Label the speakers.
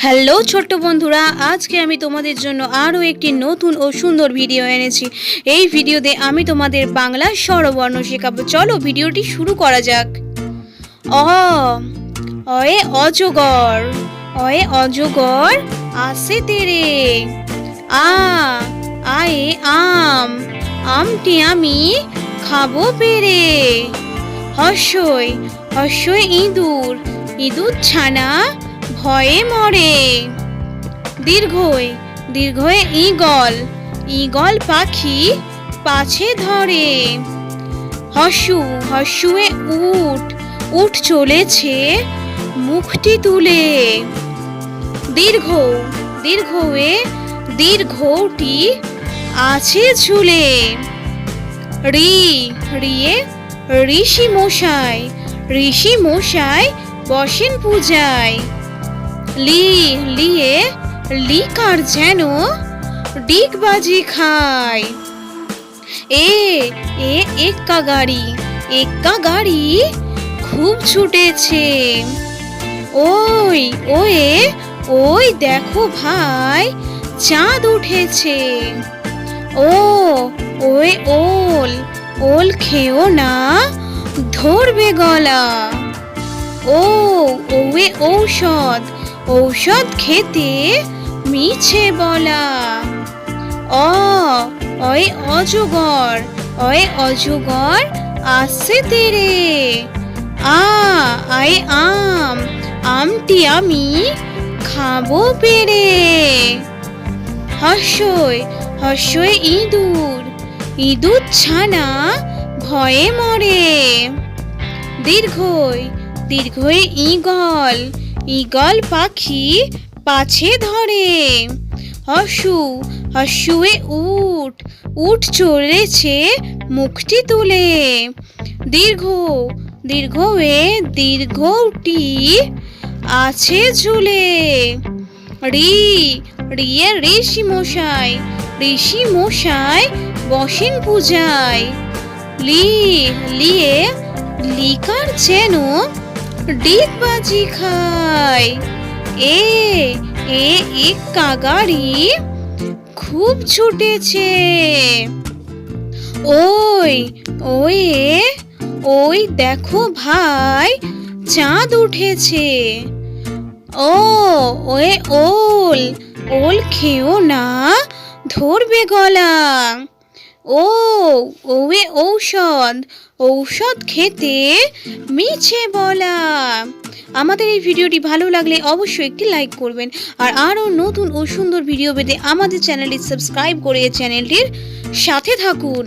Speaker 1: Hello ছোট্ট বন্ধুরা, আজকে আমি তোমাদের জন্য আরও একটি নতুন ও সুন্দর ভিডিও এনেছি। এই ভিডিওতে আমি তোমাদের বাংলা স্বরবর্ণ শেখাবো। চলো ভিডিওটি শুরু করা যাক। অয়ে অজগর, অয়ে অজগর আসে তেরে। আয়ে আম, আমটি আমি খাবো পেরে। হর্ষই, হর্ষই ইঁদুর, ইঁদুর ছানা ভয়ে মরে। দীর্ঘই, দীর্ঘয়ে ঈগল, ঈগল পাখি পাছে ধরে। হর্ষু, হর্ষুয়ে উট, উট চলেছে মুখটি তুলে। দীর্ঘ, দীর্ঘয়ে দীর্ঘটি আছে ঝুলে। রি, রিয়ে ঋষি মশাই, ঋষি মশাই বসেন পূজায়। লি, লিয়ে লিকার যেন ডিগবাজি খায়। এ, এক্কা গাড়ি, এক্কা গাড়ি খুব ছুটেছে। ওই, ওয়ে ওই দেখো ভাই চাঁদ উঠেছে। ও, ওয়ে ওল, ওল খেও না ধরবে গলা। ও, ওয়ে ঔষধ, ঔষধ খেতে মিছে বলা। অয়ে অজগর, অয়ে অজগর আসে তেরে। আয়ে আম, আমটি আমি খাবো পেরে। হর্ষই, হর্ষই ইঁদুর, ইঁদুর ছানা ভয়ে মরে। দীর্ঘই, দীর্ঘই ঈগল, ঈগল পাখি পাছে ধরে। হর্ষু, হর্ষুয়ে উট, উট চলেছে মুখটি তুলে। দীর্ঘ, দীর্ঘয়ে দীর্ঘটি আছে ঝুলে। রি, রিয়ে ঋষি মশাই, ঋষি মশাই বসেন পূজায়। লি, লিয়ে লিকার যেন ডিগবাজি খায়। এ, এক্কা গাড়ি খুব ছুটেছে। ওই, ওয়ে ওই দেখো ভাই চাঁদ উঠেছে। ও, ওয়ে ওল, ওল খেও না ধরবে গলা। ও, ওয়ে ঔষধ, ঔষধ খেতে মিছে বলা। আমাদের এই ভিডিওটি ভালো লাগলে অবশ্যই একটি লাইক করবেন। আর আরও নতুন ও সুন্দর ভিডিও পেতে আমাদের চ্যানেলটি সাবস্ক্রাইব করে চ্যানেলটির সাথে থাকুন।